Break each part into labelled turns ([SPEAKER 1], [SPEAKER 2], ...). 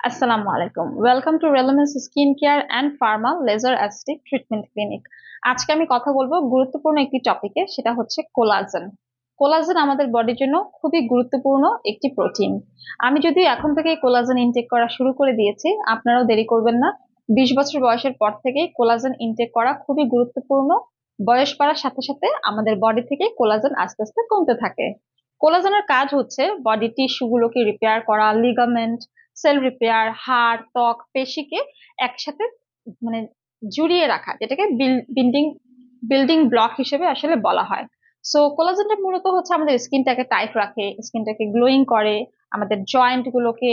[SPEAKER 1] আসসালামু আলাইকুম। Welcome to Relumins skin care and pharma laser aesthetic treatment clinic. আজকে আমি কথা বলবো গুরুত্বপূর্ণ একটি টপিকে, সেটা হচ্ছে কোলাজেন। কোলাজেন আমাদের বডির জন্য খুবই গুরুত্বপূর্ণ একটি প্রোটিন। আমি যদি এখন থেকে কোলাজেন ইনটেক করা শুরু করে দিয়েছি, আপনারাও দেরি করবেন না। 20 বছর বয়সের পর থেকেই কোলাজেন ইনটেক করা খুবই গুরুত্বপূর্ণ। বয়স বাড়ার সাথে সাথে আমাদের বডি থেকে কোলাজেন আস্তে আস্তে কমতে থাকে। কোলাজেনের কাজ হচ্ছে বডি টিস্যু গুলোকে রিপেয়ার করা, লিগামেন্ট, সেল রিপেয়ার, হাড়, ত্বক, পেশিকে একসাথে মানে জুড়িয়ে রাখা, যেটাকে বিল্ডিং বিল্ডিং ব্লক হিসেবে আসলে বলা হয়। সো কোলাজেনটা মূলত হচ্ছে আমাদের স্কিনটাকে টাইট রাখে, স্কিনটাকে গ্লোয়িং করে, আমাদের জয়েন্ট গুলোকে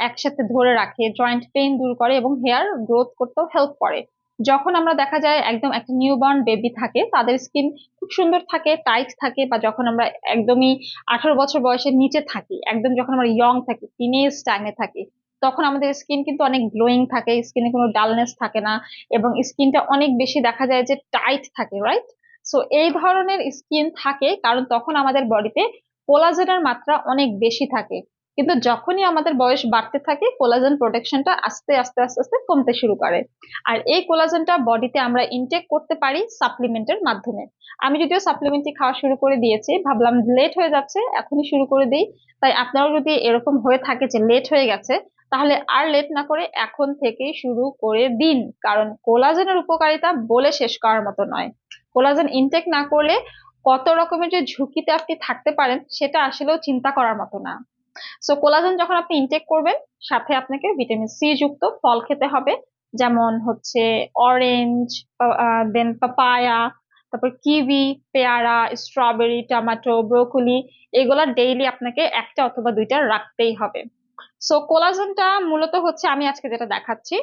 [SPEAKER 1] একসাথে ধরে রাখে, জয়েন্ট পেইন দূর করে এবং হেয়ার গ্রোথ করতেও হেল্প করে। যখন আমরা দেখা যায় একদম একটা নিউবর্ন বেবি থাকে, তাদের স্কিন খুব সুন্দর থাকে, টাইট থাকে, বা যখন আমরা একদমই 18 বছর বয়সের নিচে থাকি, একদম যখন আমরা ইয়ং থাকি, টিনেজ টাইমে থাকি, তখন আমাদের স্কিন কিন্তু অনেক গ্লোয়িং থাকে, স্কিনে কোনো ডালনেস থাকে না, এবং স্কিনটা অনেক বেশি দেখা যায় যে টাইট থাকে, রাইট? সো এই ধরনের স্কিন থাকে কারণ তখন আমাদের বডিতে কোলাজেনের মাত্রা অনেক বেশি থাকে। কিন্তু যখনই আমাদের বয়স বাড়তে থাকে, কোলাজেন প্রোটেকশনটা আস্তে আস্তে আস্তে আস্তে কমতে শুরু করে। আর এই কোলাজেনটা বডিতে আমরা ইনটেক করতে পারি সাপ্লিমেন্টের মাধ্যমে। আমি যদিও সাপ্লিমেন্টই খাওয়া শুরু করে দিয়েছি, ভাবলাম লেট হয়ে যাচ্ছে, এখনই শুরু করে দিই। তাই আপনারও যদি এরকম হয়ে থাকে যে লেট হয়ে গেছে, তাহলে আর লেট না করে এখন থেকেই শুরু করে দিন। কারণ কোলাজেনের উপকারিতা বলে শেষ করার মতো নয়। কোলাজেন ইনটেক না করলে কত রকমের যে ঝুঁকিতে আপনি থাকতে পারেন, সেটা আসলেও চিন্তা করার মতো না। সো কোলাজেন যখন আপনি ইনটেক করবেন, সাথে আপনাকে ভিটামিন সি যুক্ত ফল খেতে হবে। যেমন হচ্ছে অরেঞ্জ, দেন পাপায়া, তারপর কিউই, পেয়ারা, স্ট্রবেরি, টমেটো, ব্রোকলি, এগুলা ডেইলি আপনাকে একটা অথবা দুইটা রাখতেই হবে। সো কোলাজেনটা মূলত হচ্ছে আমি আজকে যেটা দেখাচ্ছি,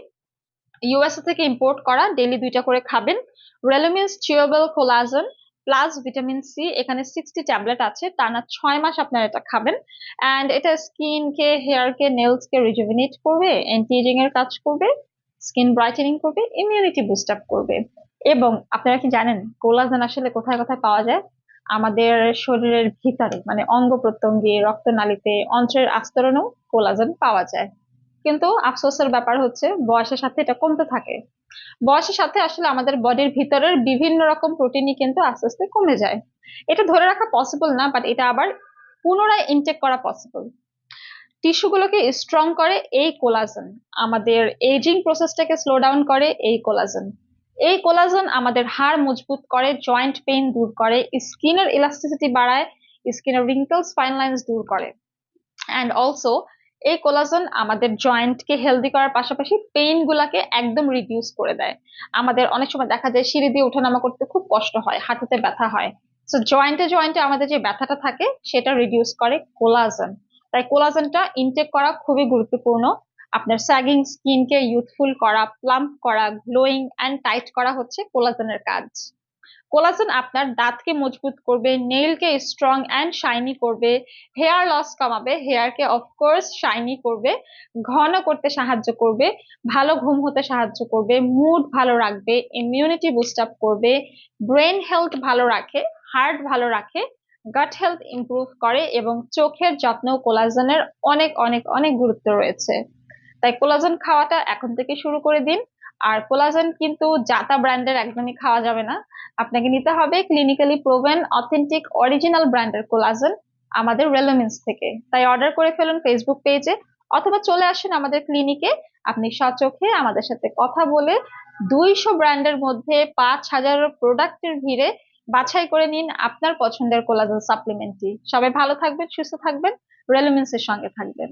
[SPEAKER 1] ইউএসএ থেকে ইম্পোর্ট করা, ডেইলি দুইটা করে খাবেন। Relumins chewable collagen plus vitamin C, এখানে 60 ট্যাবলেট আছে, টানা 6 মাস আপনারা এটা খাবেন। অ্যান্ড এটা স্কিন কে, হেয়ার কে, নেলস কে রিজুভিনেট করবে, অ্যান্টি এজিং এর কাজ করবে, স্কিন ব্রাইটেনিং করবে, ইমিউনিটি বুস্ট আপ করবে। এবং আপনারা কি জানেন কোলাজেন আসলে কোথায় কোথায় পাওয়া যায়? আমাদের শরীরের ভিতরে, মানে অঙ্গ প্রত্যঙ্গে, রক্তনালীতে, অন্ত্রের আস্তরণেও কোলাজেন পাওয়া যায়। কিন্তু আফসোসের ব্যাপার হচ্ছে বয়সের সাথে এটা কমতে থাকে। বয়সের সাথে আসলে আমাদের বডির ভিতরের বিভিন্ন রকম প্রোটিনই কিন্তু আস্তে আস্তে কমে যায়। এটা ধরে রাখা পসিবল না, বাট এটা আবার পুনরায় ইনটেক করা পসিবল। টিস্যুগুলোকে স্ট্রং করে এই কোলাজেন, আমাদের এজিং প্রসেসটাকে স্লো ডাউন করে এই কোলাজেন। এই কোলাজেন আমাদের হাড় মজবুত করে, জয়েন্ট পেইন দূর করে, স্কিনের ইলাস্টিসিটি বাড়ায়, স্কিনের রিঙ্কলস, ফাইন লাইন্স দূর করে। অ্যান্ড অলসো এই কোলাজেন আমাদের জয়েন্টকে হেলদি করার পাশাপাশি পেইন গুলাকে একদম রিডিউস করে দেয়। আমাদের অনেক সময় দেখা যায় সিঁড়ি দিয়ে ওঠানামা করতে খুব কষ্ট হয়, হাঁটুতে ব্যথা হয়। তো জয়েন্টে জয়েন্টে আমাদের যে ব্যথাটা থাকে, সেটা রিডিউস করে কোলাজেন। তাই কোলাজেনটা ইনটেক করা খুবই গুরুত্বপূর্ণ। আপনার স্যাগিং স্কিনকে ইউথফুল করা, প্লাম্প করা, গ্লোয়িং অ্যান্ড টাইট করা হচ্ছে কোলাজেনের কাজ। কোলাজেন আপনার দাঁতকে মজবুত করবে, নেইলকে স্ট্রং অ্যান্ড শাইনি করবে, হেয়ার লস কমাবে, হেয়ারকে অফকোর্স শাইনি করবে, ঘন করতে সাহায্য করবে, ভালো ঘুম হতে সাহায্য করবে, মুড ভালো রাখবে, ইমিউনিটি বুস্ট আপ করবে, ব্রেন হেলথ ভালো রাখে, হার্ট ভালো রাখে, গাট হেলথ ইমপ্রুভ করে, এবং চোখের যত্নেও কোলাজেনের অনেক অনেক অনেক গুরুত্ব রয়েছে। তাই কোলাজেন খাওয়াটা এখন থেকে শুরু করে দিন। আর কোলাজেন কিন্তু জাতা ব্র্যান্ডের একদমই খাওয়া যাবে না, আপনাকে নিতে হবে ক্লিনিক্যালি প্রুভেন অথেন্টিক অরিজিনাল ব্র্যান্ডের কোলাজেন আমাদের রেলুমিন্স থেকে। তাই অর্ডার করে ফেলুন ফেসবুক পেজে, অথবা চলে আসুন আমাদের ক্লিনিকে। আপনি সচোখে আমাদের সাথে কথা বলে 200 ব্র্যান্ডের মধ্যে 5,000 প্রোডাক্টের ভিড়ে বাছাই করে নিন আপনার পছন্দের কোলাজেন সাপ্লিমেন্টটি। সবাই ভালো থাকবেন, সুস্থ থাকবেন, রেলুমিন্স এর সঙ্গে থাকবেন।